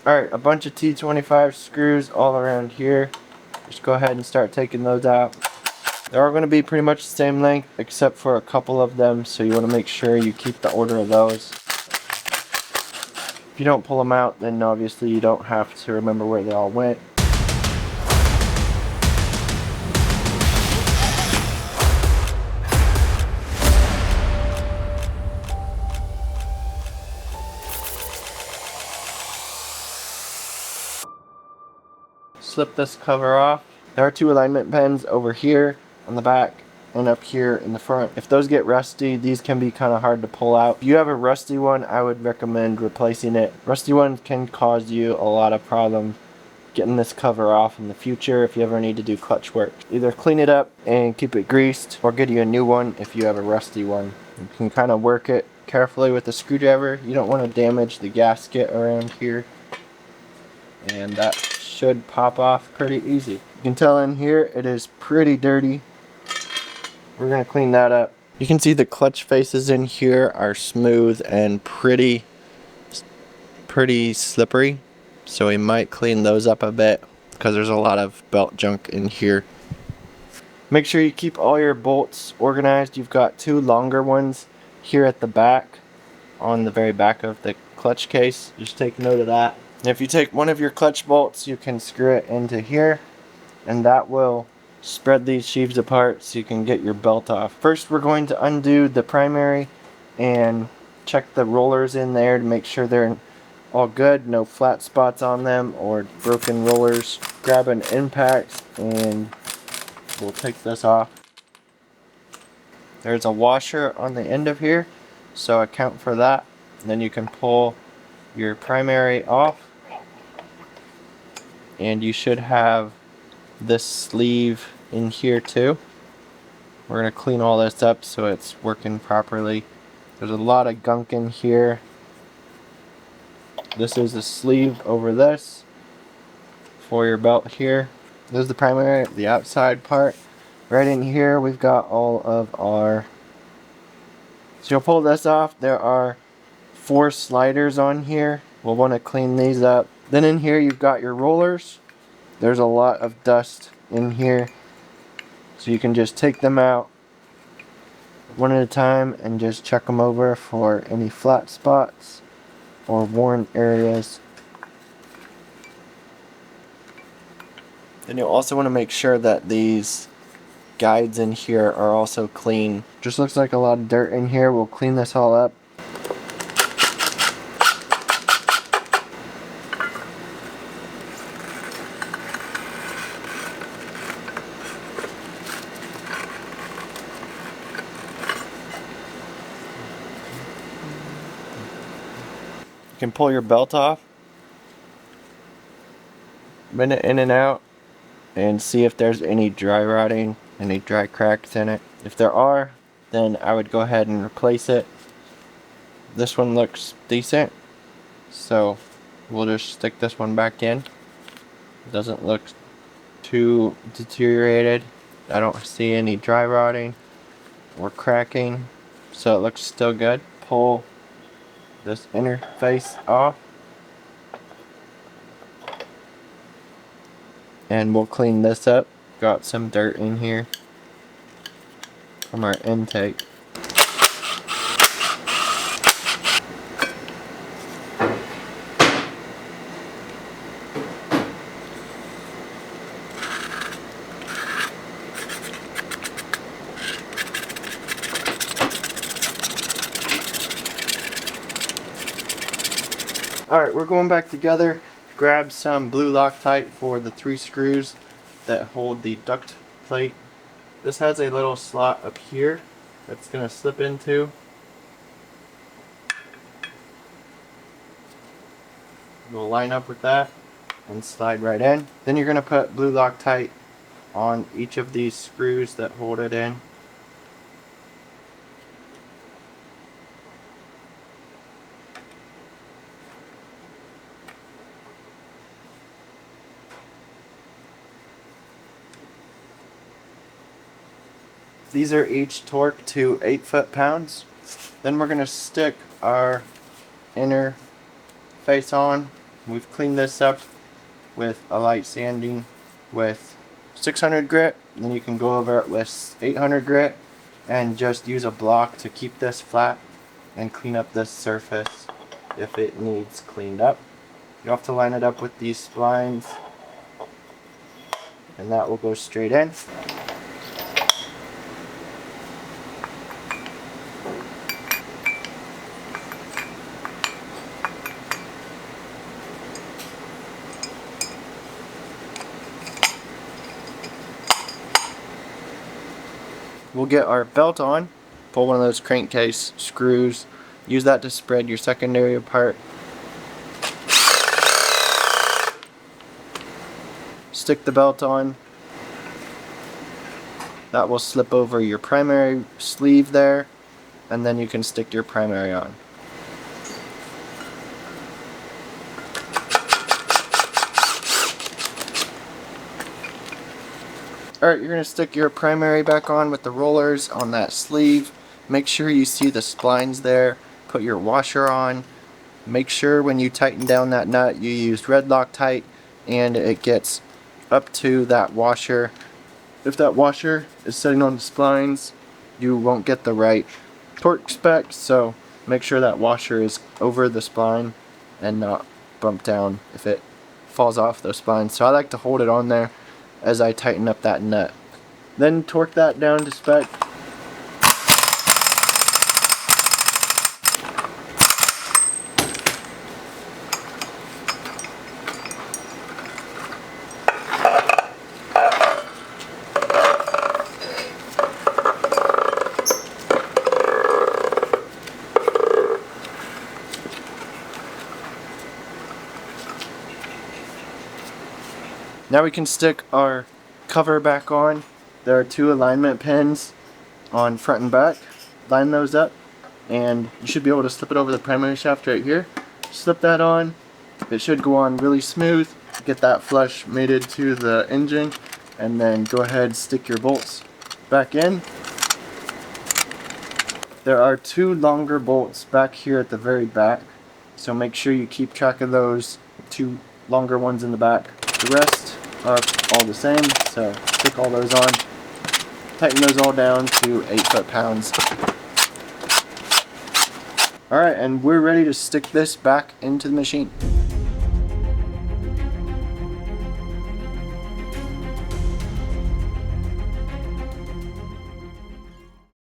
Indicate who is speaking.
Speaker 1: Alright, a bunch of T25 screws all around here. Just go ahead and start taking those out. They're all going to be pretty much the same length except for a couple of them, so you want to make sure you keep the order of those. If you don't pull them out, then obviously you don't have to remember where they all went. Slip this cover off. There are two alignment pins over here on the back and up here in the front. If those get rusty, these can be kind of hard to pull out. If you have a rusty one, I would recommend replacing it. Rusty ones can cause you a lot of problems getting this cover off in the future if you ever need to do clutch work. Either clean it up and keep it greased or get you a new one if you have a rusty one. You can kind of work it carefully with a screwdriver. You don't want to damage the gasket around here, and that should pop off pretty easy. You can tell in here it is pretty dirty. We're going to clean that up. You can see the clutch faces in here are smooth and pretty slippery, so we might clean those up a bit because there's a lot of belt junk in here. Make sure you keep all your bolts organized. You've got two longer ones here at the back, on the very back of the clutch case. Just take note of that. And if you take one of your clutch bolts, you can screw it into here, and that will spread these sheaves apart so you can get your belt off. First, we're going to undo the primary and check the rollers in there to make sure they're all good, no flat spots on them or broken rollers. Grab an impact and we'll take this off. There's a washer on the end of here, so account for that. And then you can pull your primary off, and you should have this sleeve in here too. We're going to clean all this up so it's working properly. There's a lot of gunk in here. This is the sleeve over this for your belt here. This is the primary, the outside part. Right in here we've got all of our... So you'll pull this off. There are 4 sliders on here. We'll want to clean these up. Then in here you've got your rollers. There's a lot of dust in here, so you can just take them out one at a time and just check them over for any flat spots or worn areas. Then you'll also want to make sure that these guides in here are also clean. Just looks like a lot of dirt in here. We'll clean this all up. You can pull your belt off, bend it in and out, and see if there's any dry rotting, any dry cracks in it. If there are, then I would go ahead and replace it. This one looks decent, so we'll just stick this one back in. It doesn't look too deteriorated. I don't see any dry rotting or cracking, so it looks still good. Pull this inner face off, and we'll clean this up. Got some dirt in here from our intake. Alright, we're going back together. Grab some blue Loctite for the 3 screws that hold the duct plate. This has a little slot up here that's going to slip into. We'll line up with that and slide right in. Then you're going to put blue Loctite on each of these screws that hold it in. These are each torqued to 8 foot-pounds. Then we're going to stick our inner face on. We've cleaned this up with a light sanding with 600 grit. Then you can go over it with 800 grit and just use a block to keep this flat and clean up this surface if it needs cleaned up. You have to line it up with these splines, and that will go straight in. We'll get our belt on, pull one of those crankcase screws, use that to spread your secondary apart. Stick the belt on. That will slip over your primary sleeve there, and then you can stick your primary on. Alright, you're going to stick your primary back on with the rollers on that sleeve. Make sure you see the splines there. Put your washer on. Make sure when you tighten down that nut you use red Loctite and it gets up to that washer. If that washer is sitting on the splines, you won't get the right torque spec, so make sure that washer is over the spline and not bumped down if it falls off those splines. So I like to hold it on there as I tighten up that nut. Then torque that down to spec. Now we can stick our cover back on. There are 2 alignment pins on front and back. Line those up and you should be able to slip it over the primary shaft right here. Slip that on. It should go on really smooth. Get that flush mated to the engine and then go ahead, stick your bolts back in. There are 2 longer bolts back here at the very back, so make sure you keep track of those 2 longer ones in the back. The rest are all the same, so stick all those on. Tighten those all down to 8 foot-pounds. Alright, and we're ready to stick this back into the machine.